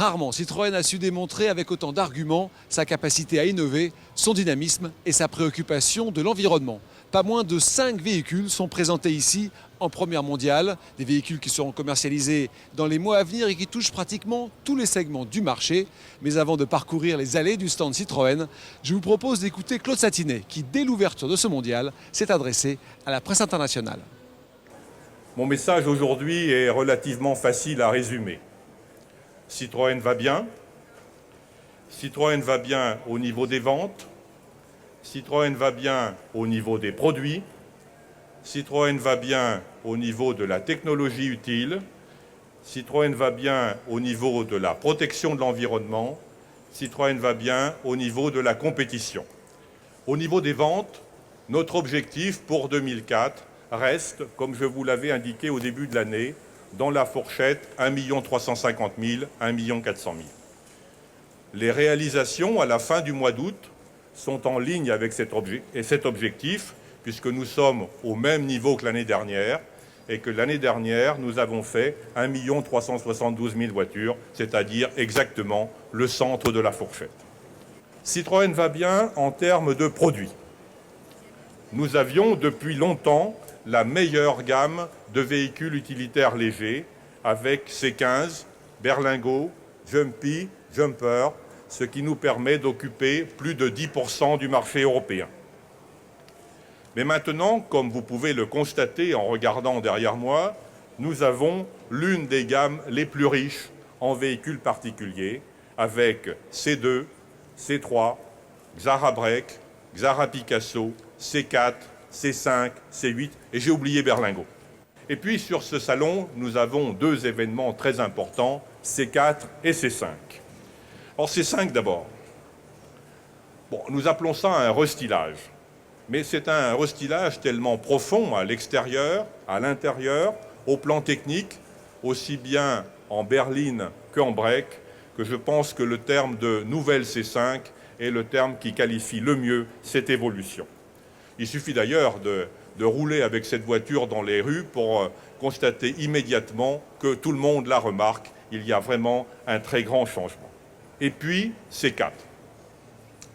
Rarement Citroën a su démontrer avec autant d'arguments sa capacité à innover, son dynamisme et sa préoccupation de l'environnement. Pas moins de 5 véhicules sont présentés ici en première mondiale, des véhicules qui seront commercialisés dans les mois à venir et qui touchent pratiquement tous les segments du marché. Mais avant de parcourir les allées du stand Citroën, je vous propose d'écouter Claude Satinet qui, dès l'ouverture de ce mondial, s'est adressé à la presse internationale. Mon message aujourd'hui est relativement facile à résumer. Citroën va bien. Citroën va bien au niveau des ventes. Citroën va bien au niveau des produits. Citroën va bien au niveau de la technologie utile. Citroën va bien au niveau de la protection de l'environnement. Citroën va bien au niveau de la compétition. Au niveau des ventes, notre objectif pour 2004 reste, comme je vous l'avais indiqué au début de l'année, dans la fourchette 1 350 000, 1 400 000. Les réalisations à la fin du mois d'août sont en ligne avec cet objectif, puisque nous sommes au même niveau que l'année dernière, et que l'année dernière, nous avons fait 1 372 000 voitures, c'est-à-dire exactement le centre de la fourchette. Citroën va bien en termes de produits. Nous avions depuis longtemps la meilleure gamme de véhicules utilitaires légers avec C15, Berlingo, Jumpy, Jumper, ce qui nous permet d'occuper plus de 10% du marché européen. Mais maintenant, comme vous pouvez le constater en regardant derrière moi, nous avons l'une des gammes les plus riches en véhicules particuliers avec C2, C3, Xara Break, Xara Picasso, C4, C5, C8 et j'ai oublié Berlingo. Et puis sur ce salon, nous avons deux événements très importants, C4 et C5. Alors C5 d'abord. Bon, nous appelons ça un restylage. Mais c'est un restylage tellement profond à l'extérieur, à l'intérieur, au plan technique, aussi bien en berline qu'en break, que je pense que le terme de nouvelle C5 est le terme qui qualifie le mieux cette évolution. Il suffit d'ailleurs de rouler avec cette voiture dans les rues pour constater immédiatement que tout le monde la remarque. Il y a vraiment un très grand changement. Et puis, C4.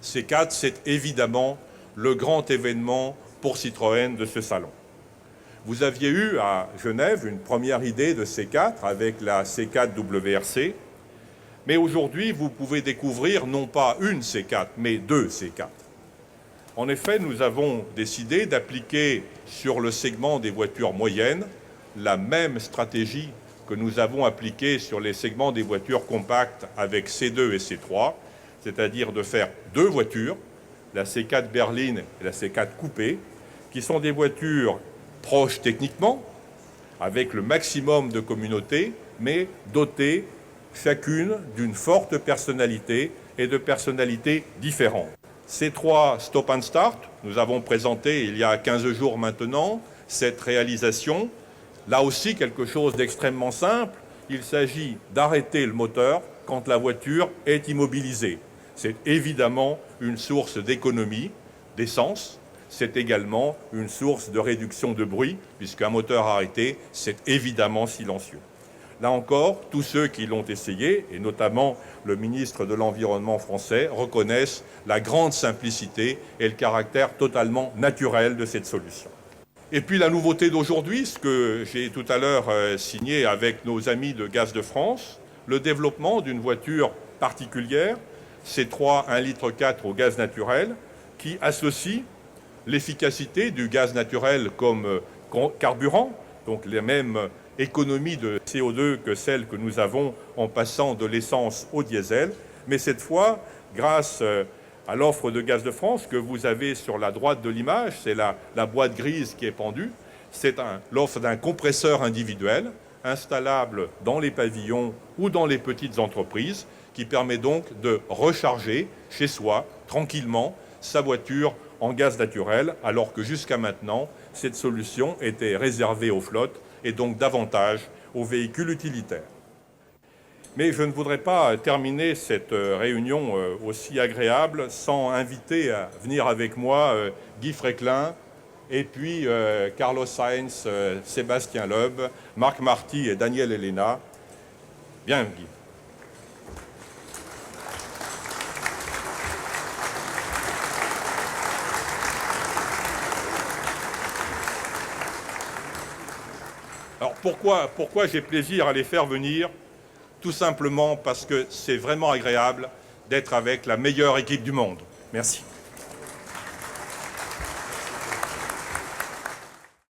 C4, c'est évidemment le grand événement pour Citroën de ce salon. Vous aviez eu à Genève une première idée de C4 avec la C4 WRC, mais aujourd'hui, vous pouvez découvrir non pas une C4, mais deux C4. En effet, nous avons décidé d'appliquer sur le segment des voitures moyennes la même stratégie que nous avons appliquée sur les segments des voitures compactes avec C2 et C3, c'est-à-dire de faire deux voitures, la C4 berline et la C4 coupé, qui sont des voitures proches techniquement, avec le maximum de communauté, mais dotées chacune d'une forte personnalité et de personnalités différentes. C3 Stop and Start, nous avons présenté il y a 15 jours maintenant cette réalisation. Là aussi, quelque chose d'extrêmement simple. Il s'agit d'arrêter le moteur quand la voiture est immobilisée. C'est évidemment une source d'économie d'essence. C'est également une source de réduction de bruit, puisqu'un moteur arrêté, c'est évidemment silencieux. Là encore, tous ceux qui l'ont essayé, et notamment le ministre de l'Environnement français, reconnaissent la grande simplicité et le caractère totalement naturel de cette solution. Et puis la nouveauté d'aujourd'hui, ce que j'ai tout à l'heure signé avec nos amis de Gaz de France, le développement d'une voiture particulière, C3 1,4 litre au gaz naturel, qui associe l'efficacité du gaz naturel comme carburant, donc les mêmes économies de CO2 que celles que nous avons en passant de l'essence au diesel, mais cette fois, grâce à l'offre de Gaz de France que vous avez sur la droite de l'image, c'est la boîte grise qui est pendue, c'est l'offre d'un compresseur individuel installable dans les pavillons ou dans les petites entreprises, qui permet donc de recharger chez soi, tranquillement, sa voiture en gaz naturel, alors que jusqu'à maintenant, cette solution était réservée aux flottes et donc davantage aux véhicules utilitaires. Mais je ne voudrais pas terminer cette réunion aussi agréable sans inviter à venir avec moi Guy Fréquelin et puis Carlos Sainz, Sébastien Loeb, Marc Marty et Daniel Elena. Bien, Guy. Alors pourquoi j'ai plaisir à les faire venir? Tout simplement parce que c'est vraiment agréable d'être avec la meilleure équipe du monde. Merci.